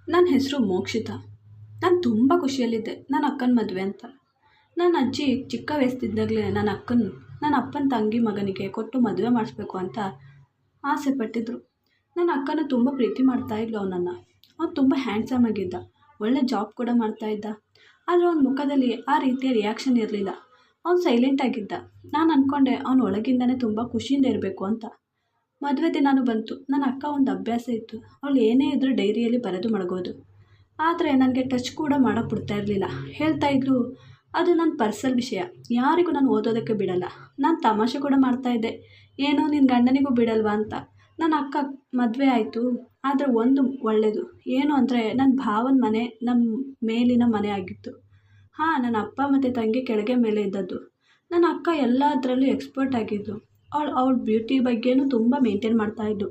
ನನ್ನ ಹೆಸರು ಮೋಕ್ಷಿತಾ. ನಾನು ತುಂಬ ಖುಷಿಯಲ್ಲಿದ್ದೆ ನನ್ನ ಅಕ್ಕನ ಮದುವೆ ಅಂತ. ನನ್ನ ಅಜ್ಜಿ ಚಿಕ್ಕ ವಯಸ್ಸಿದ್ದಾಗಲೇ ನನ್ನ ಅಪ್ಪನ ತಂಗಿ ಮಗನಿಗೆ ಕೊಟ್ಟು ಮದುವೆ ಮಾಡಿಸ್ಬೇಕು ಅಂತ ಆಸೆ ಪಟ್ಟಿದ್ರು. ನನ್ನ ಅಕ್ಕನ ತುಂಬ ಪ್ರೀತಿ ಮಾಡ್ತಾಯಿದ್ಲು ಅವನನ್ನು. ಅವನು ತುಂಬ ಹ್ಯಾಂಡ್ಸಮ್ ಆಗಿದ್ದ, ಒಳ್ಳೆ ಜಾಬ್ ಕೂಡ ಮಾಡ್ತಾಯಿದ್ದ. ಆದರೆ ಅವನ ಮುಖದಲ್ಲಿ ಆ ರೀತಿಯ ರಿಯಾಕ್ಷನ್ ಇರಲಿಲ್ಲ. ಅವನು ಸೈಲೆಂಟಾಗಿದ್ದ. ನಾನು ಅಂದ್ಕೊಂಡೆ ಅವನು ಒಳಗಿಂದನೇ ತುಂಬ ಖುಷಿಯಿಂದ ಇರಬೇಕು ಅಂತ. ಮದುವೆ ದಿನಾನು ಬಂತು. ನನ್ನ ಅಕ್ಕ ಒಂದು ಅಭ್ಯಾಸ ಇತ್ತು, ಅವಳು ಏನೇ ಇದ್ದರೂ ಡೈರಿಯಲ್ಲಿ ಬರೆದು ಮಡಗೋದು. ಆದರೆ ನನಗೆ ಟಚ್ ಕೂಡ ಮಾಡೋಕ್ಕೆ ಬಿಡ್ತಾ ಇರಲಿಲ್ಲ. ಹೇಳ್ತಾಯಿದ್ರು, ಅದು ನನ್ನ ಪರ್ಸನಲ್ ವಿಷಯ, ಯಾರಿಗೂ ನಾನು ಓದೋದಕ್ಕೆ ಬಿಡಲ್ಲ. ನಾನು ತಮಾಷೆ ಕೂಡ ಮಾಡ್ತಾಯಿದ್ದೆ, ಏನೋ ನಿನ್ನ ಗಂಡನಿಗೂ ಬಿಡಲ್ವಾ ಅಂತ. ನನ್ನ ಅಕ್ಕ ಮದುವೆ ಆಯಿತು. ಆದರೆ ಒಂದು ಒಳ್ಳೆಯದು ಏನು ಅಂದರೆ ನನ್ನ ಭಾವನ ಮನೆ ನಮ್ಮ ಮೇಲಿನ ಮನೆ ಆಗಿತ್ತು. ನನ್ನ ಅಪ್ಪ ಮತ್ತು ತಂಗಿ ಕೆಳಗೆ ಮೇಲೆ ಇದ್ದದ್ದು. ನನ್ನ ಅಕ್ಕ ಎಲ್ಲದರಲ್ಲೂ ಎಕ್ಸ್ಪರ್ಟ್ ಆಗಿದ್ಲು. ಅವಳ ಬ್ಯೂಟಿ ಬಗ್ಗೆನೂ ತುಂಬ ಮೇಂಟೈನ್ ಮಾಡ್ತಾಯಿದ್ಲು.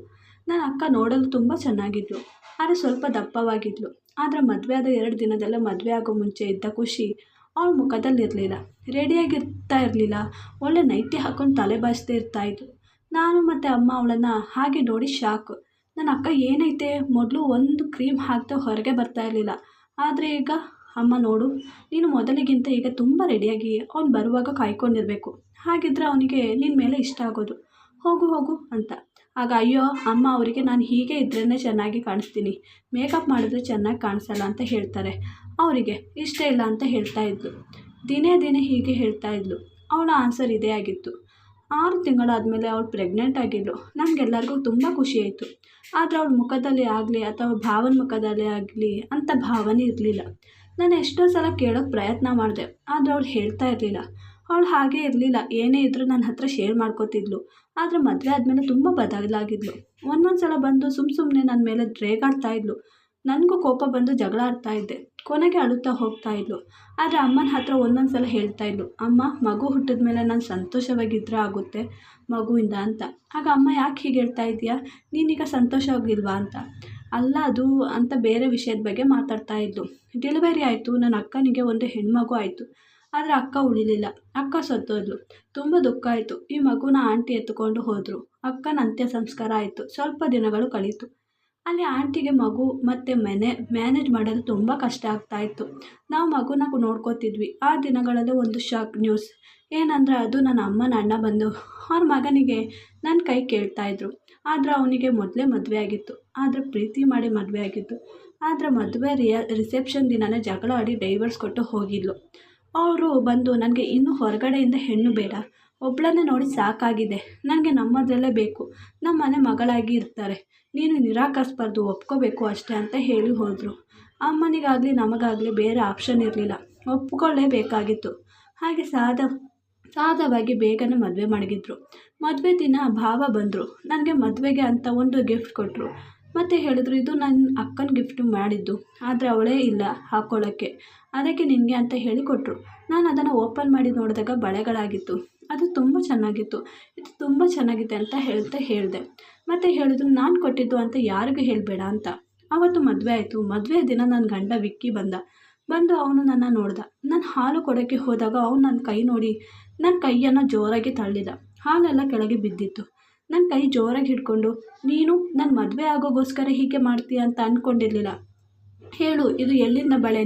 ನನ್ನ ಅಕ್ಕ ನೋಡಲು ತುಂಬ ಚೆನ್ನಾಗಿದ್ಲು, ಆದರೆ ಸ್ವಲ್ಪ ದಪ್ಪವಾಗಿದ್ಲು. ಆದರೆ ಮದುವೆ ಆದ 2 ದಿನದಲ್ಲೇ ಮದುವೆ ಆಗೋ ಮುಂಚೆ ಇದ್ದ ಖುಷಿ ಅವಳ ಮುಖದಲ್ಲಿರಲಿಲ್ಲ. ರೆಡಿಯಾಗಿರ್ತಾ ಇರಲಿಲ್ಲ. ಒಳ್ಳೆ ನೈಟಿ ಹಾಕ್ಕೊಂಡು ತಲೆ ಬಾಚ್ದೇ ಇರ್ತಾಯಿದ್ಲು. ನಾನು ಮತ್ತು ಅಮ್ಮ ಅವಳನ್ನು ಹಾಗೆ ನೋಡಿ ಶಾಕ್. ನನ್ನ ಅಕ್ಕ ಏನೈತೆ, ಮೊದಲು ಒಂದು ಕ್ರೀಮ್ ಹಾಕ್ತಾ ಹೊರಗೆ ಬರ್ತಾ ಇರಲಿಲ್ಲ. ಆದರೆ ಈಗ ಅಮ್ಮ ನೋಡು, ನೀನು ಮೊದಲಿಗಿಂತ ಈಗ ತುಂಬ ರೆಡಿಯಾಗಿ ಅವ್ನು ಬರುವಾಗ ಕಾಯ್ಕೊಂಡಿರಬೇಕು. ಹಾಗಿದ್ರೆ ಅವನಿಗೆ ನಿನ್ನ ಮೇಲೆ ಇಷ್ಟ ಆಗೋದು. ಹೋಗು ಹೋಗು ಅಂತ. ಆಗ ಅಯ್ಯೋ ಅಮ್ಮ, ಅವರಿಗೆ ನಾನು ಹೀಗೆ ಇದ್ರೇ ಚೆನ್ನಾಗಿ ಕಾಣಿಸ್ತೀನಿ, ಮೇಕಪ್ ಮಾಡಿದ್ರೆ ಚೆನ್ನಾಗಿ ಕಾಣಿಸಲ್ಲ ಅಂತ ಹೇಳ್ತಾರೆ, ಅವರಿಗೆ ಇಷ್ಟ ಇಲ್ಲ ಅಂತ ಹೇಳ್ತಾ ಇದ್ಲು. ದಿನೇ ದಿನೇ ಹೀಗೆ ಹೇಳ್ತಾ ಇದ್ಲು. ಅವಳ ಆನ್ಸರ್ ಇದೇ ಆಗಿತ್ತು. 6 ತಿಂಗಳಾದಮೇಲೆ ಅವಳು ಪ್ರೆಗ್ನೆಂಟ್ ಆಗಿದ್ಲು. ನಮಗೆಲ್ಲರಿಗೂ ತುಂಬ ಖುಷಿಯಾಯಿತು. ಆದರೆ ಅವಳ ಮುಖದಲ್ಲಿ ಆಗಲಿ ಅಥವಾ ಭಾವನ ಮುಖದಲ್ಲೇ ಆಗಲಿ ಅಂಥ ಭಾವನೆ ಇರಲಿಲ್ಲ. ನಾನು ಎಷ್ಟೋ ಸಲ ಕೇಳೋಕ್ಕೆ ಪ್ರಯತ್ನ ಮಾಡಿದೆ, ಆದರೆ ಅವಳು ಹೇಳ್ತಾ ಇರಲಿಲ್ಲ. ಅವಳು ಹಾಗೇ ಇರಲಿಲ್ಲ. ಏನೇ ಇದ್ದರೂ ನನ್ನ ಹತ್ರ ಶೇರ್ ಮಾಡ್ಕೋತಿದ್ಲು. ಆದರೆ ಮದುವೆ ಆದಮೇಲೆ ತುಂಬ ಬದಲಾಗಿದ್ಲು. ಒಂದೊಂದು ಸಲ ಬಂದು ಸುಮ್ಮನೆ ನನ್ನ ಮೇಲೆ ರೇಗಾಡ್ತಾ ಇದ್ಲು. ನನಗೂ ಕೋಪ ಬಂದು ಜಗಳ ಆಡ್ತಾ ಇದ್ದೆ. ಕೊನೆಗೆ ಅಳುತ್ತಾ ಹೋಗ್ತಾ ಇದ್ಲು. ಆದರೆ ಅಮ್ಮನ ಹತ್ರ ಒಂದೊಂದು ಸಲ ಹೇಳ್ತಾ ಇದ್ಲು, ಅಮ್ಮ, ಮಗು ಹುಟ್ಟಿದ ಮೇಲೆ ನಾನು ಸಂತೋಷವಾಗಿದ್ದರೆ ಆಗುತ್ತೆ ಮಗುವಿಂದ ಅಂತ. ಆಗ ಅಮ್ಮ, ಯಾಕೆ ಹೀಗೆ ಹೇಳ್ತಾ ಇದೆಯಾ, ನೀನೀಗ ಸಂತೋಷವಾಗಿಲ್ವಾ ಅಂತ. ಅಲ್ಲ ಅದು ಅಂತ ಬೇರೆ ವಿಷಯದ ಬಗ್ಗೆ ಮಾತಾಡ್ತಾ ಇದ್ಲು. ಡೆಲಿವರಿ ಆಯಿತು. ನನ್ನ ಅಕ್ಕನಿಗೆ ಒಂದು ಹೆಣ್ಮಗು ಆಯಿತು. ಆದರೆ ಅಕ್ಕ ಉಳಿಲಿಲ್ಲ. ಅಕ್ಕ ಸತ್ತೋದ್ಲು. ತುಂಬ ದುಃಖ ಆಯಿತು. ಈ ಮಗುನ ಆಂಟಿ ಎತ್ತುಕೊಂಡು ಹೋದರು. ಅಕ್ಕನ ಅಂತ್ಯ ಸಂಸ್ಕಾರ ಆಯಿತು. ಸ್ವಲ್ಪ ದಿನಗಳು ಕಳೀತು. ಅಲ್ಲಿ ಆಂಟಿಗೆ ಮಗು ಮತ್ತು ಮನೆ ಮ್ಯಾನೇಜ್ ಮಾಡಲು ತುಂಬ ಕಷ್ಟ ಆಗ್ತಾಯಿತ್ತು. ನಾವು ಮಗುನ ನೋಡ್ಕೋತಿದ್ವಿ. ಆ ದಿನಗಳಲ್ಲಿ ಒಂದು ಶಾಕ್ ನ್ಯೂಸ್ ಏನಂದರೆ, ಅದು ನನ್ನ ಅಮ್ಮನ ಅಣ್ಣ ಬಂದು ಅವ್ರ ಮಗನಿಗೆ ನನ್ನ ಕೈ ಕೇಳ್ತಾಯಿದ್ರು. ಆದರೆ ಅವನಿಗೆ ಮೊದಲೇ ಮದುವೆ ಆಗಿತ್ತು. ಆದರೆ ಪ್ರೀತಿ ಮಾಡಿ ಮದುವೆ ಆಗಿತ್ತು. ಆದರೆ ಮದುವೆ ರಿಸೆಪ್ಷನ್ ದಿನವೇ ಜಗಳ ಆಡಿ ಡೈವರ್ಸ್ ಕೊಟ್ಟು ಹೋಗಿದ್ಲು. ಅವರು ಬಂದು, ನನಗೆ ಇನ್ನೂ ಹೊರಗಡೆಯಿಂದ ಹೆಣ್ಣು ಬೇಡ, ಒಬ್ಬಳನ್ನೇ ನೋಡಿ ಸಾಕಾಗಿದೆ, ನನಗೆ ನಮ್ಮದರಲ್ಲೇ ಬೇಕು, ನಮ್ಮ ಮನೆ ಮಗಳಾಗಿ ಇರ್ತಾರೆ, ನೀನು ನಿರಾಕರಿಸ್ಬಾರ್ದು, ಒಪ್ಕೋಬೇಕು ಅಷ್ಟೇ ಅಂತ ಹೇಳಿ ಹೋದರು. ಅಮ್ಮನಿಗಾಗಲಿ ನಮಗಾಗಲಿ ಬೇರೆ ಆಪ್ಷನ್ ಇರಲಿಲ್ಲ, ಒಪ್ಕೊಳ್ಳೇಬೇಕಾಗಿತ್ತು. ಹಾಗೆ ಸಾದವಾಗಿ ಬೇಗನೆ ಮದುವೆ ಮಾಡಿದ್ರು. ಮದುವೆ ದಿನ ಭಾವ ಬಂದರು. ನನಗೆ ಮದುವೆಗೆ ಅಂತ ಒಂದು ಗಿಫ್ಟ್ ಕೊಟ್ಟರು. ಮತ್ತು ಹೇಳಿದ್ರು, ಇದು ನನ್ನ ಅಕ್ಕನ ಗಿಫ್ಟ್ ಮಾಡಿದ್ದು, ಆದರೆ ಅವಳೇ ಇಲ್ಲ ಹಾಕ್ಕೊಳ್ಳೋಕ್ಕೆ, ಅದಕ್ಕೆ ನಿನಗೆ ಅಂತ ಹೇಳಿ ಕೊಟ್ಟರು. ನಾನು ಅದನ್ನು ಓಪನ್ ಮಾಡಿ ನೋಡಿದಾಗ ಬಳೆಗಳಾಗಿತ್ತು. ಅದು ತುಂಬ ಚೆನ್ನಾಗಿತ್ತು. ಇದು ತುಂಬ ಚೆನ್ನಾಗಿದೆ ಅಂತ ಹೇಳಿದೆ. ಮತ್ತು ಹೇಳಿದ್ರು, ನಾನು ಕೊಟ್ಟಿದ್ದು ಅಂತ ಯಾರಿಗೂ ಹೇಳಬೇಡ ಅಂತ. ಆವತ್ತು ಮದುವೆ ಆಯಿತು. ಮದುವೆ ದಿನ ನನ್ನ ಗಂಡ ವಿಕ್ಕಿ ಬಂದು ಅವನು ನನ್ನ ನೋಡ್ದ. ನಾನು ಹಾಲು ಕೊಡೋಕ್ಕೆ ಹೋದಾಗ ಅವನು ನನ್ನ ಕೈ ನೋಡಿ ನನ್ನ ಕೈಯನ್ನು ಜೋರಾಗಿ ತಳ್ಳಿದ. ಹಾಲೆಲ್ಲ ಕೆಳಗೆ ಬಿದ್ದಿತ್ತು. ನನ್ನ ಕೈ ಜೋರಾಗಿ ಹಿಡ್ಕೊಂಡು, ನೀನು ನನ್ನ ಮದುವೆ ಆಗೋಗೋಸ್ಕರ ಹೀಗೆ ಮಾಡ್ತೀಯ ಅಂತ ಅಂದ್ಕೊಂಡಿರಲಿಲ್ಲ, ಹೇಳು, ಇದು ಎಲ್ಲಿಂದ ಬಳೆ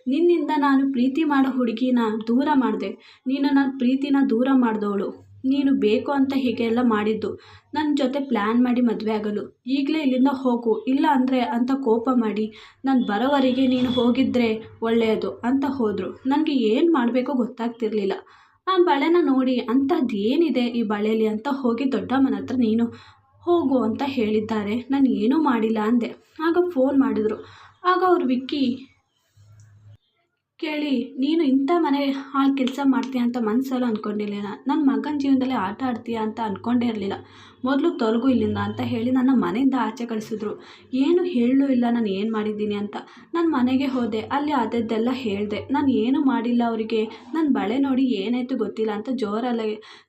ನಿನ್ನಿಂದ ನಾನು ಪ್ರೀತಿ ಮಾಡೋ ಹುಡುಗಿನ ದೂರ ಮಾಡಿದೆ, ನೀನು ನನ್ನ ಪ್ರೀತಿನ ದೂರ ಮಾಡಿದವಳು, ನೀನು ಬೇಕು ಅಂತ ಹೀಗೆ ಎಲ್ಲ ಮಾಡಿದ್ದು, ನನ್ನ ಜೊತೆ ಪ್ಲ್ಯಾನ್ ಮಾಡಿ ಮದುವೆ ಆಗಲು, ಈಗಲೇ ಇಲ್ಲಿಂದ ಹೋಗು, ಇಲ್ಲ ಅಂದರೆ ಅಂತ ಕೋಪ ಮಾಡಿ ನಾನು ಬರೋವರೆಗೆ ನೀನು ಹೋಗಿದ್ದರೆ ಒಳ್ಳೆಯದು ಅಂತ ಹೋದರು. ನನಗೆ ಏನು ಮಾಡಬೇಕೋ ಗೊತ್ತಾಗ್ತಿರ್ಲಿಲ್ಲ. ಆ ಬಳೆನ ನೋಡಿ ಅಂಥದ್ದು ಏನಿದೆ ಈ ಬಳೆಯಲ್ಲಿ ಅಂತ ಹೋಗಿ ದೊಡ್ಡಮ್ಮನ ಹತ್ರ ನೀನು ಹೋಗು ಅಂತ ಹೇಳಿದ್ದಾರೆ, ನಾನು ಏನೂ ಮಾಡಿಲ್ಲ ಅಂದೆ. ಆಗ ಫೋನ್ ಮಾಡಿದ್ರು. ಆಗ ಅವ್ರು ವಿಕ್ಕಿ ಕೇಳಿ, ನೀನು ಇಂಥ ಮನೆ ಹಾಳು ಕೆಲಸ ಮಾಡ್ತೀಯ ಅಂತ ಮನಸ್ಸಲ್ಲೂ ಅಂದ್ಕೊಂಡಿರಲಿಲ್ಲ, ನನ್ನ ಮಗನ ಜೀವನದಲ್ಲಿ ಆಟ ಆಡ್ತೀಯ ಅಂತ ಅಂದ್ಕೊಂಡೇ ಇರಲಿಲ್ಲ, ಮೊದಲು ತೊಲಗು ಇಲ್ಲಿಂದ ಅಂತ ಹೇಳಿ ನನ್ನ ಮನೆಯಿಂದ ಆಚೆ ಕಳಿಸಿದ್ರು. ಏನು ಹೇಳಲೂ ಇಲ್ಲ ನಾನು ಏನು ಮಾಡಿದ್ದೀನಿ ಅಂತ. ನಾನು ಮನೆಗೆ ಹೋದೆ. ಅಲ್ಲಿ ಅದದ್ದೆಲ್ಲ ಹೇಳಿದೆ. ನಾನು ಏನೂ ಮಾಡಿಲ್ಲ, ಅವರಿಗೆ ನನ್ನ ಬಳೆ ನೋಡಿ ಏನಾಯಿತು ಗೊತ್ತಿಲ್ಲ ಅಂತ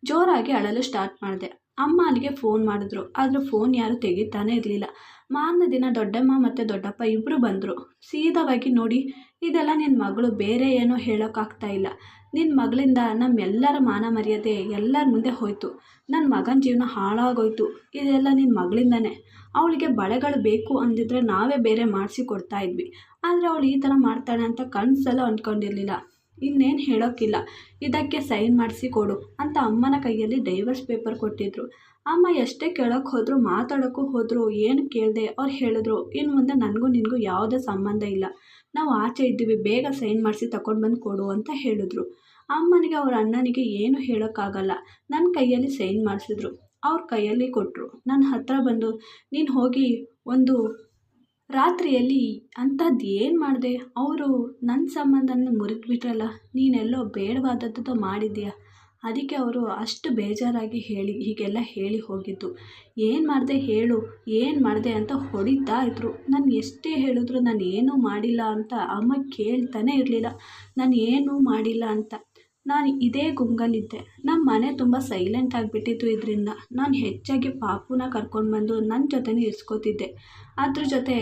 ಜೋರಾಗಿ ಅಳಲು ಸ್ಟಾರ್ಟ್ ಮಾಡಿದೆ. ಅಮ್ಮ ಅಲ್ಲಿಗೆ ಫೋನ್ ಮಾಡಿದ್ರು. ಆದರೆ ಫೋನ್ ಯಾರೂ ತೆಗಿತಾನೇ ಇರಲಿಲ್ಲ. ಮಾರನೇ ದಿನ ದೊಡ್ಡಮ್ಮ ಮತ್ತು ದೊಡ್ಡಪ್ಪ ಇಬ್ಬರು ಬಂದರು. ಸೀದವಾಗಿ, ನೋಡಿ, ಇದೆಲ್ಲ ನಿನ್ನ ಮಗಳು, ಬೇರೆ ಏನೋ ಹೇಳೋಕ್ಕಾಗ್ತಾ ಇಲ್ಲ, ನಿನ್ನ ಮಗಳಿಂದ ನಮ್ಮೆಲ್ಲರ ಮಾನ ಮರ್ಯಾದೆ ಎಲ್ಲರ ಮುಂದೆ ಹೋಯಿತು, ನನ್ನ ಮಗನ ಜೀವನ ಹಾಳಾಗೋಯ್ತು, ಇದೆಲ್ಲ ನಿನ್ನ ಮಗಳಿಂದನೇ. ಅವಳಿಗೆ ಬಳೆಗಳು ಬೇಕು ಅಂದಿದ್ರೆ ನಾವೇ ಬೇರೆ ಮಾಡಿಸಿ ಕೊಡ್ತಾ ಇದ್ವಿ. ಆದರೆ ಅವಳು ಈ ಥರ ಮಾಡ್ತಾಳೆ ಅಂತ ಕನಸಲ್ಲೂ ಅಂದ್ಕೊಂಡಿರಲಿಲ್ಲ. ಇನ್ನೇನು ಹೇಳೋಕ್ಕಿಲ್ಲ, ಇದಕ್ಕೆ ಸೈನ್ ಮಾಡಿಸಿ ಕೊಡು ಅಂತ ಅಮ್ಮನ ಕೈಯಲ್ಲಿ ಡೈವರ್ಸ್ ಪೇಪರ್ ಕೊಟ್ಟಿದ್ರು. ಅಮ್ಮ ಎಷ್ಟೇ ಕೇಳೋಕ್ಕೆ ಹೋದ್ರು, ಮಾತಾಡೋಕ್ಕೂ ಹೋದರು, ಏನು ಕೇಳಿದೆ. ಅವ್ರು ಹೇಳಿದ್ರು, ಇನ್ನು ಮುಂದೆ ನನಗೂ ನಿನಗೂ ಯಾವುದೇ ಸಂಬಂಧ ಇಲ್ಲ, ನಾವು ಆಚೆ ಇದ್ದೀವಿ, ಬೇಗ ಸೈನ್ ಮಾಡಿಸಿ ತಗೊಂಡು ಬಂದು ಕೊಡು ಅಂತ ಹೇಳಿದ್ರು. ಅಮ್ಮನಿಗೆ ಅವ್ರ ಅಣ್ಣನಿಗೆ ಏನು ಹೇಳೋಕ್ಕಾಗಲ್ಲ. ನನ್ನ ಕೈಯಲ್ಲಿ ಸೈನ್ ಮಾಡಿಸಿದ್ರು, ಅವ್ರ ಕೈಯಲ್ಲಿ ಕೊಟ್ಟರು. ನನ್ನ ಹತ್ರ ಬಂದು, ನೀನು ಹೋಗಿ ಒಂದು ರಾತ್ರಿಯಲ್ಲಿ ಅಂಥದ್ದು ಏನು ಮಾಡಿದೆ, ಅವರು ನನ್ನ ಸಂಬಂಧನ ಮುರಿದ್ಬಿಟ್ರಲ್ಲ, ನೀನೆಲ್ಲೋ ಬೇಡವಾದದ್ದು ಮಾಡಿದ್ದೀಯ, ಅದಕ್ಕೆ ಅವರು ಅಷ್ಟು ಬೇಜಾರಾಗಿ ಹೀಗೆಲ್ಲ ಹೇಳಿ ಹೋಗಿದ್ದು. ಏನು ಮಾಡಿದೆ ಹೇಳು, ಏನು ಮಾಡಿದೆ ಅಂತ ಹೊಡಿತಾ ಇದ್ರು. ನಾನು ಎಷ್ಟೇ ಹೇಳಿದ್ರು ನಾನು ಏನೂ ಮಾಡಿಲ್ಲ ಅಂತ ಅಮ್ಮ ಕೇಳ್ತಾನೆ ಇರಲಿಲ್ಲ, ನಾನು ಏನೂ ಮಾಡಿಲ್ಲ ಅಂತ. ನಾನು ಇದೇ ಗುಂಗಲ್ಲಿದ್ದೆ. ನಮ್ಮ ಮನೆ ತುಂಬ ಸೈಲೆಂಟ್ ಆಗಿಬಿಟ್ಟಿತ್ತು. ಇದರಿಂದ ನಾನು ಹೆಚ್ಚಾಗಿ ಪಾಪುನ ಕರ್ಕೊಂಡು ಬಂದು ನನ್ನ ಜೊತೆನೇ ಇರಿಸ್ಕೋತಿದ್ದೆ, ಅದ್ರ ಜೊತೆ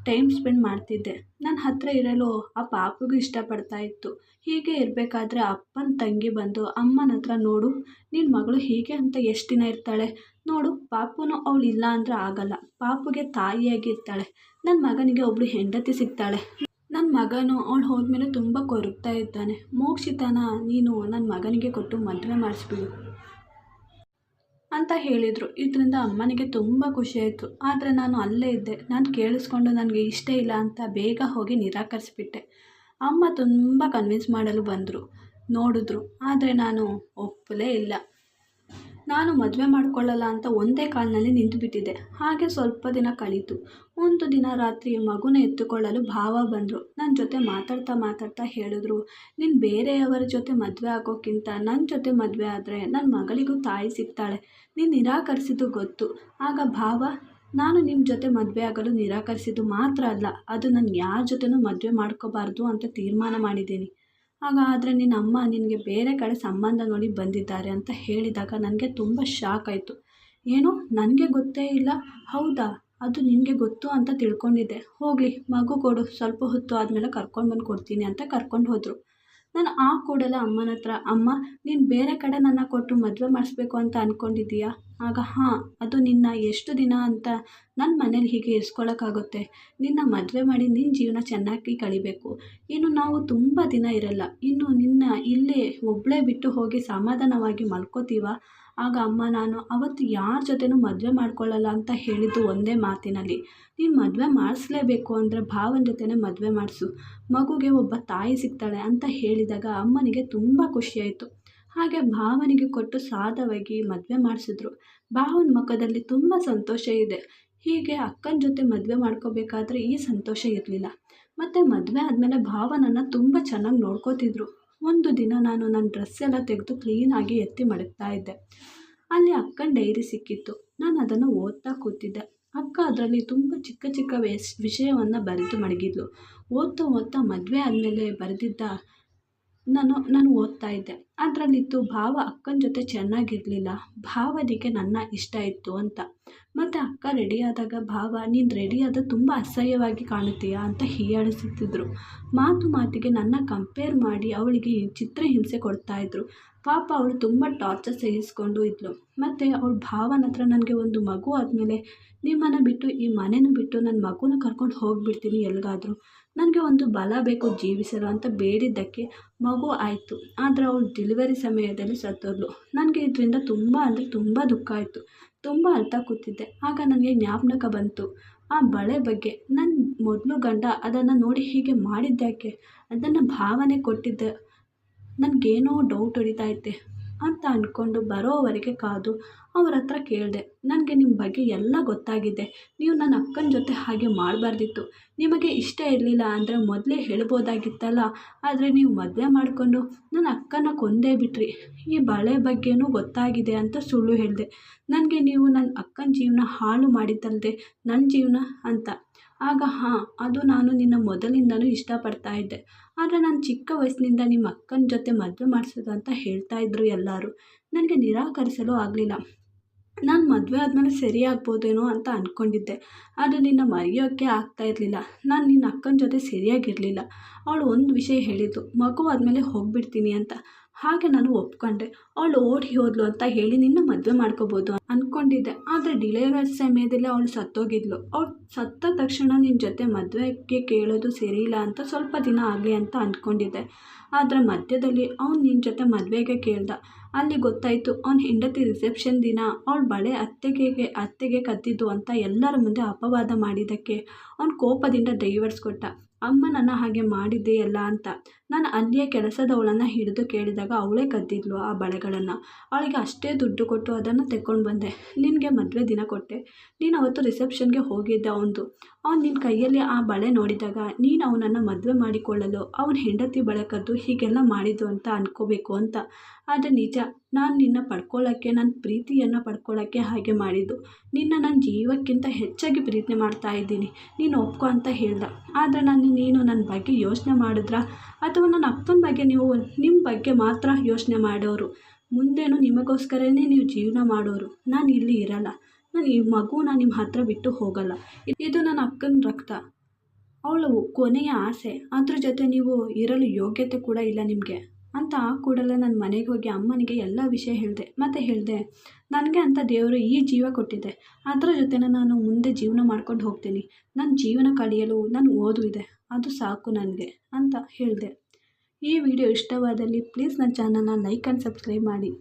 ಟೈಮ್ ಸ್ಪೆಂಡ್ ಮಾಡ್ತಿದ್ದೆ. ನನ್ನ ಹತ್ರ ಇರಲು ಆ ಪಾಪುಗೂ ಇಷ್ಟಪಡ್ತಾ ಇತ್ತು. ಹೀಗೆ ಇರಬೇಕಾದ್ರೆ ಅಪ್ಪನ ತಂಗಿ ಬಂದು ಅಮ್ಮನ ಹತ್ರ, ನೋಡು ನಿನ್ನ ಮಗಳು ಹೀಗೆ ಅಂತ ಎಷ್ಟು ದಿನ ಇರ್ತಾಳೆ, ನೋಡು ಪಾಪುನು ಅವಳು ಇಲ್ಲ ಅಂದರೆ ಆಗಲ್ಲ, ಪಾಪುಗೆ ತಾಯಿಯಾಗಿ ಇರ್ತಾಳೆ, ನನ್ನ ಮಗನಿಗೆ ಒಬ್ಳು ಹೆಂಡತಿ ಸಿಗ್ತಾಳೆ, ನನ್ನ ಮಗನು ಅವಳು ಹೋದ್ಮೇಲೆ ತುಂಬ ಕೊರಗ್ತಾ ಇದ್ದಾನೆ, ಮೋಕ್ಷಿತನ ನೀನು ನನ್ನ ಮಗನಿಗೆ ಕೊಟ್ಟು ಮದುವೆ ಮಾಡಿಸ್ಬಿಡು ಅಂತ ಹೇಳಿದರು. ಇದರಿಂದ ಅಮ್ಮನಿಗೆ ತುಂಬ ಖುಷಿಯಾಯಿತು. ಆದರೆ ನಾನು ಅಲ್ಲೇ ಇದ್ದೆ. ನಾನು ಕೇಳಿಸ್ಕೊಂಡು ನನಗೆ ಇಷ್ಟ ಇಲ್ಲ ಅಂತ ಬೇಗ ಹೋಗಿ ನಿರಾಕರಿಸಿಬಿಟ್ಟೆ. ಅಮ್ಮ ತುಂಬ ಕನ್ವಿನ್ಸ್ ಮಾಡಲು ಬಂದರು, ನೋಡಿದ್ರು, ಆದರೆ ನಾನು ಒಪ್ಪಲೇ ಇಲ್ಲ. ನಾನು ಮದುವೆ ಮಾಡಿಕೊಳ್ಳಲ್ಲ ಅಂತ ಒಂದೇ ಕಾಲಿನಲ್ಲಿ ನಿಂತುಬಿಟ್ಟಿದ್ದೆ. ಹಾಗೆ ಸ್ವಲ್ಪ ದಿನ ಕಳೀತು. ಒಂದು ದಿನ ರಾತ್ರಿ ಮಗುನ ಎತ್ತುಕೊಳ್ಳಲು ಭಾವ ಬಂದರು. ನನ್ನ ಜೊತೆ ಮಾತಾಡ್ತಾ ಹೇಳಿದ್ರು, ನೀನು ಬೇರೆಯವರ ಜೊತೆ ಮದುವೆ ಆಗೋಕ್ಕಿಂತ ನನ್ನ ಜೊತೆ ಮದುವೆ ಆದರೆ ನನ್ನ ಮಗಳಿಗೂ ತಾಯಿ ಸಿಗ್ತಾಳೆ, ನೀನು ನಿರಾಕರಿಸಿದ್ದು ಗೊತ್ತು. ಆಗ ಭಾವ, ನಾನು ನಿಮ್ಮ ಜೊತೆ ಮದುವೆ ಆಗಲು ನಿರಾಕರಿಸಿದ್ದು ಮಾತ್ರ ಅಲ್ಲ, ಅದು ನಾನು ಯಾರ ಜೊತೆನೂ ಮದುವೆ ಮಾಡ್ಕೋಬಾರ್ದು ಅಂತ ತೀರ್ಮಾನ ಮಾಡಿದ್ದೀನಿ. ಆದರೆ ನಿನ್ನ ಅಮ್ಮ ನಿನಗೆ ಬೇರೆ ಕಡೆ ಸಂಬಂಧ ನೋಡಿ ಬಂದಿದ್ದಾರೆ ಅಂತ ಹೇಳಿದಾಗ ನನಗೆ ತುಂಬ ಶಾಕ್ ಆಯಿತು. ಏನೋ ನನಗೆ ಗೊತ್ತೇ ಇಲ್ಲ, ಹೌದಾ, ಅದು ನಿನಗೆ ಗೊತ್ತು ಅಂತ ತಿಳ್ಕೊಂಡಿದ್ದೆ, ಹೋಗಲಿ ಮಗು ಕೊಡು, ಸ್ವಲ್ಪ ಹೊತ್ತು ಆದಮೇಲೆ ಕರ್ಕೊಂಡು ಬಂದು ಕೊಡ್ತೀನಿ ಅಂತ ಕರ್ಕೊಂಡು ಹೋದರು. ನಾನು ಆ ಕೂಡಲೇ ಅಮ್ಮನ ಹತ್ರ, ಅಮ್ಮ ನೀನು ಬೇರೆ ಕಡೆ ನನ್ನ ಕೊಟ್ಟು ಮದುವೆ ಮಾಡಿಸ್ಬೇಕು ಅಂತ ಅಂದ್ಕೊಂಡಿದ್ದೀಯಾ? ಆಗ ಹಾಂ, ಅದು ನಿನ್ನ ಎಷ್ಟು ದಿನ ಅಂತ ನನ್ನ ಮನೇಲಿ ಹೀಗೆ ಇರಿಸ್ಕೊಳ್ಳೋಕ್ಕಾಗುತ್ತೆ, ನಿನ್ನ ಮದುವೆ ಮಾಡಿ ನಿನ್ನ ಜೀವನ ಚೆನ್ನಾಗಿ ಕಳಿಬೇಕು, ಇನ್ನು ನಾವು ತುಂಬ ದಿನ ಇರಲ್ಲ, ಇನ್ನು ನಿನ್ನ ಇಲ್ಲೇ ಒಬ್ಬಳೇ ಬಿಟ್ಟು ಹೋಗಿ ಸಮಾಧಾನವಾಗಿ ಮಲ್ಕೋತೀವ? ಆಗ ಅಮ್ಮ, ನಾನು ಅವತ್ತು ಯಾರ ಜೊತೆನೂ ಮದುವೆ ಮಾಡ್ಕೊಳ್ಳಲ್ಲ ಅಂತ ಹೇಳಿದ್ದು ಒಂದೇ ಮಾತಿನಲ್ಲಿ, ನೀನು ಮದುವೆ ಮಾಡಿಸ್ಲೇಬೇಕು ಅಂದರೆ ಭಾವನ ಜೊತೆನೇ ಮದುವೆ ಮಾಡಿಸು, ಮಗುಗೆ ಒಬ್ಬ ತಾಯಿ ಸಿಗ್ತಾಳೆ ಅಂತ ಹೇಳಿದಾಗ ಅಮ್ಮನಿಗೆ ತುಂಬ ಖುಷಿಯಾಯಿತು. ಹಾಗೆ ಭಾವನಿಗೆ ಕೊಟ್ಟು ಸಾದವಾಗಿ ಮದುವೆ ಮಾಡಿಸಿದ್ರು. ಭಾವನ ಮುಖದಲ್ಲಿ ತುಂಬ ಸಂತೋಷ ಇದೆ. ಹೀಗೆ ಅಕ್ಕನ ಜೊತೆ ಮದುವೆ ಮಾಡ್ಕೋಬೇಕಾದ್ರೆ ಈ ಸಂತೋಷ ಇರಲಿಲ್ಲ. ಮತ್ತು ಮದುವೆ ಆದಮೇಲೆ ಭಾವನನ್ನು ತುಂಬ ಚೆನ್ನಾಗಿ ನೋಡ್ಕೋತಿದ್ರು. ಒಂದು ದಿನ ನಾನು ನನ್ನ ಡ್ರೆಸ್ ಎಲ್ಲ ತೆಗೆದು ಕ್ಲೀನಾಗಿ ಎತ್ತಿ ಮಡಗ್ತಾ ಇದ್ದೆ. ಅಲ್ಲಿ ಅಕ್ಕನ ಡೈರಿ ಸಿಕ್ಕಿತ್ತು. ನಾನು ಅದನ್ನು ಓದ್ತಾ ಕೂತಿದ್ದೆ. ಅಕ್ಕ ಅದರಲ್ಲಿ ತುಂಬ ಚಿಕ್ಕ ಚಿಕ್ಕ ವಿಷಯವನ್ನು ಬರೆದು ಮಡಗಿದ್ಲು. ಓದ್ತಾ ಮದುವೆ ಆದಮೇಲೆ ಬರೆದಿದ್ದ ನಾನು ಓದ್ತಾ ಇದ್ದೆ. ಅದರಲ್ಲಿತ್ತು, ಭಾವ ಅಕ್ಕನ ಜೊತೆ ಚೆನ್ನಾಗಿರಲಿಲ್ಲ, ಭಾವನಿಗೆ ನನ್ನ ಇಷ್ಟ ಇತ್ತು ಅಂತ. ಮತ್ತು ಅಕ್ಕ ರೆಡಿಯಾದಾಗ ಭಾವ, ನೀನು ರೆಡಿಯಾದ ತುಂಬ ಅಸಹ್ಯವಾಗಿ ಕಾಣುತ್ತೀಯಾ ಅಂತ ಹೀಯಾಳಿಸುತ್ತಿದ್ದರು. ಮಾತಿಗೆ ನನ್ನ ಕಂಪೇರ್ ಮಾಡಿ ಅವಳಿಗೆ ಚಿತ್ರಹಿಂಸೆ ಕೊಡ್ತಾಯಿದ್ರು. ಪಾಪ ಅವಳು ತುಂಬ ಟಾರ್ಚರ್ ಸಹಿಸ್ಕೊಂಡು ಇದ್ಲು. ಮತ್ತು ಅವಳು ಭಾವನ ಹತ್ರ, ನನಗೆ ಒಂದು ಮಗು ಆದಮೇಲೆ ನಿಮ್ಮನ್ನು ಬಿಟ್ಟು ಈ ಮನೆನೂ ಬಿಟ್ಟು ನನ್ನ ಮಗುನ ಕರ್ಕೊಂಡು ಹೋಗಿಬಿಡ್ತೀನಿ ಎಲ್ಲಿಗಾದರೂ, ನನಗೆ ಒಂದು ಬಲ ಬೇಕು ಜೀವಿಸಲು ಅಂತ ಬೇಡಿದ್ದಕ್ಕೆ ಮಗು ಆಯಿತು. ಆದರೆ ಅವಳು ಡೆಲಿವರಿ ಸಮಯದಲ್ಲಿ ಸತ್ತೋದ್ಲು. ನನಗೆ ಇದರಿಂದ ತುಂಬ ಅಂದರೆ ತುಂಬ ದುಃಖ ಆಯಿತು. ತುಂಬ ಅಳ್ತಾ ಕೂತಿದ್ದೆ. ಆಗ ನನಗೆ ಜ್ಞಾಪಕ ಬಂತು ಆ ಬಳೆ ಬಗ್ಗೆ. ನನ್ನ ಮೊದಲು ಗಂಡ ಅದನ್ನು ನೋಡಿ ಹೀಗೆ ಮಾಡಿದ್ದ್ಯಾಕೆ, ಅದನ್ನು ಭಾವನೆ ಕೊಟ್ಟಿದ್ದೆ, ನನಗೇನೋ ಡೌಟ್ ಹೊಡಿತೈತೆ ಅಂತ ಅಂದ್ಕೊಂಡು ಬರೋವರೆಗೆ ಕಾದು ಅವ್ರ ಹತ್ರ ಕೇಳಿದೆ, ನನಗೆ ನಿಮ್ಮ ಬಗ್ಗೆ ಎಲ್ಲ ಗೊತ್ತಾಗಿದೆ, ನೀವು ನನ್ನ ಅಕ್ಕನ ಜೊತೆ ಹಾಗೆ ಮಾಡಬಾರ್ದಿತ್ತು, ನಿಮಗೆ ಇಷ್ಟ ಇರಲಿಲ್ಲ ಅಂದರೆ ಮೊದಲೇ ಹೇಳ್ಬೋದಾಗಿತ್ತಲ್ಲ, ಆದರೆ ನೀವು ಮದುವೆ ಮಾಡಿಕೊಂಡು ನನ್ನ ಅಕ್ಕನ ಕೊಂದೇ ಬಿಟ್ರಿ, ಈ ಬಳೆ ಬಗ್ಗೆನೂ ಗೊತ್ತಾಗಿದೆ ಅಂತ ಸುಳ್ಳು ಹೇಳಿದೆ, ನನಗೆ ನೀವು ನನ್ನ ಅಕ್ಕನ ಜೀವನ ಹಾಳು ಮಾಡಿದ್ದಲ್ಲದೆ ನನ್ನ ಜೀವನ ಅಂತ. ಆಗ ಹಾಂ, ಅದು ನಾನು ನಿನ್ನ ಮೊದಲಿಂದನೂ ಇಷ್ಟಪಡ್ತಾ ಇದ್ದೆ, ಆದರೆ ನಾನು ಚಿಕ್ಕ ವಯಸ್ಸಿನಿಂದ ನಿಮ್ಮ ಅಕ್ಕನ ಜೊತೆ ಮದುವೆ ಮಾಡಿಸೋದು ಅಂತ ಹೇಳ್ತಾ ಇದ್ರು ಎಲ್ಲರೂ. ನನಗೆ ನಿರಾಕರಿಸಲು ಆಗಲಿಲ್ಲ. ನಾನು ಮದುವೆ ಆದಮೇಲೆ ಸರಿಯಾಗ್ಬೋದೇನೋ ಅಂತ ಅಂದ್ಕೊಂಡಿದ್ದೆ, ಆದರೆ ನಿನ್ನ ಮರೆಯೋಕ್ಕೆ ಆಗ್ತಾ ಇರಲಿಲ್ಲ. ನಾನು ನಿನ್ನ ಅಕ್ಕನ ಜೊತೆ ಸರಿಯಾಗಿರಲಿಲ್ಲ. ಅವಳು ಒಂದು ವಿಷಯ ಹೇಳಿದ್ದು, ಮಗು ಆದಮೇಲೆ ಹೋಗಿಬಿಡ್ತೀನಿ ಅಂತ. ಹಾಗೆ ನಾನು ಒಪ್ಕೊಂಡೆ. ಅವಳು ಓಡಿ ಹೋದ್ಲು ಅಂತ ಹೇಳಿ ನಿನ್ನ ಮದುವೆ ಮಾಡ್ಕೋಬೋದು ಅಂದ್ಕೊಂಡಿದ್ದೆ. ಆದರೆ ಡಿಲಿವರಿ ಸಮಯದಲ್ಲಿ ಅವಳು ಸತ್ತೋಗಿದ್ಲು. ಅವಳು ಸತ್ತ ತಕ್ಷಣ ನಿನ್ನ ಜೊತೆ ಮದುವೆಗೆ ಕೇಳೋದು ಸರಿ ಇಲ್ಲ ಅಂತ ಸ್ವಲ್ಪ ದಿನ ಆಗಲಿ ಅಂತ ಅಂದ್ಕೊಂಡಿದ್ದೆ. ಆದರೆ ಮಧ್ಯದಲ್ಲಿ ಅವ್ನು ನಿನ್ನ ಜೊತೆ ಮದುವೆಗೆ ಕೇಳ್ದ. ಅಲ್ಲಿ ಗೊತ್ತಾಯಿತು ಅವ್ನ ಹೆಂಡತಿ ರಿಸೆಪ್ಷನ್ ದಿನ ಅವಳ ಬಳೆ ಅತ್ತೆಗೆ ಕದ್ದಿದ್ದು ಅಂತ ಎಲ್ಲರ ಮುಂದೆ ಅಪವಾದ ಮಾಡಿದ್ದಕ್ಕೆ ಅವ್ನು ಕೋಪದಿಂದ ಡೈವರ್ಸ್ ಕೊಟ್ಟ. ಅಮ್ಮ ನನ್ನ ಹಾಗೆ ಮಾಡಿದ್ದೆಯಲ್ಲ ಅಂತ. ನಾನು ಅಲ್ಲಿಯೇ ಕೆಲಸದವಳನ್ನು ಹಿಡಿದು ಕೇಳಿದಾಗ ಅವಳೇ ಕದ್ದಿದ್ಲು ಆ ಬಳೆಗಳನ್ನು. ಅವಳಿಗೆ ಅಷ್ಟೇ ದುಡ್ಡು ಕೊಟ್ಟು ಅದನ್ನು ತೆಕ್ಕೊಂಡು ಬಂದೆ. ನಿನಗೆ ಮದುವೆ ದಿನ ಕೊಟ್ಟೆ. ನೀನು ಅವತ್ತು ರಿಸೆಪ್ಷನ್ಗೆ ಹೋಗಿದ್ದೆ ಅವ್ನು ನಿನ್ನ ಕೈಯಲ್ಲಿ ಆ ಬಳೆ ನೋಡಿದಾಗ ನೀನು ಅವನನ್ನು ಮದುವೆ ಮಾಡಿಕೊಳ್ಳಲು ಅವನ ಹೆಂಡತಿ ಬಳೆ ಕದ್ದು ಹೀಗೆಲ್ಲ ಮಾಡಿದ್ದು ಅಂತ ಅಂದ್ಕೋಬೇಕು ಅಂತ. ಆದರೆ ನಿಜ, ನಾನು ನಿನ್ನ ಪಡ್ಕೊಳ್ಳೋಕ್ಕೆ, ನನ್ನ ಪ್ರೀತಿಯನ್ನು ಪಡ್ಕೊಳ್ಳೋಕ್ಕೆ ಹಾಗೆ ಮಾಡಿದ್ದು. ನಿನ್ನ ನನ್ನ ಜೀವಕ್ಕಿಂತ ಹೆಚ್ಚಾಗಿ ಪ್ರೀತಿ ಮಾಡ್ತಾ ಇದ್ದೀನಿ, ನೀನು ಒಪ್ಕೊ ಅಂತ ಹೇಳ್ದೆ. ಆದರೆ ನೀನು ನನ್ನ ಬಗ್ಗೆ ಯೋಚನೆ ಮಾಡಿದ್ರಾ ಅಥವಾ ನನ್ನ ಅಕ್ಕನ ಬಗ್ಗೆ ನಿಮ್ಮ ಬಗ್ಗೆ ಮಾತ್ರ ಯೋಚನೆ ಮಾಡೋರು? ಮುಂದೇನು ನಿಮಗೋಸ್ಕರನೇ ನೀವು ಜೀವನ ಮಾಡೋರು. ನಾನು ಇಲ್ಲಿ ಇರಲ್ಲ. ನಾನು ಈ ಮಗುನ ನಿಮ್ಮ ಹತ್ರ ಬಿಟ್ಟು ಹೋಗಲ್ಲ. ಇದು ನನ್ನ ಅಕ್ಕನ ರಕ್ತ, ಅವಳು ಕೊನೆಯ ಆಸೆ. ಅದ್ರ ಜೊತೆ ನೀವು ಇರಲು ಯೋಗ್ಯತೆ ಕೂಡ ಇಲ್ಲ ನಿಮಗೆ ಅಂತ. ಆ ಕೂಡಲೇ ನನ್ನ ಮನೆಗೆ ಹೋಗಿ ಅಮ್ಮನಿಗೆ ಎಲ್ಲ ವಿಷಯ ಹೇಳಿದೆ. ನನಗೆ ಅಂತ ದೇವರು ಈ ಜೀವ ಕೊಟ್ಟಿದೆ. ಅದರ ಜೊತೆನೇ ನಾನು ಮುಂದೆ ಜೀವನ ಮಾಡ್ಕೊಂಡು ಹೋಗ್ತೀನಿ. ನನ್ನ ಜೀವನ ಕಳೆಯಲು ನನ್ನ ಓದು ಇದೆ, ಅದು ಸಾಕು ನನಗೆ ಅಂತ ಹೇಳಿದೆ. ಈ ವಿಡಿಯೋ ಇಷ್ಟವಾದಲ್ಲಿ ಪ್ಲೀಸ್ ನನ್ನ ಚಾನಲ್ನ ಲೈಕ್ ಆ್ಯಂಡ್ ಸಬ್ಸ್ಕ್ರೈಬ್ ಮಾಡಿ.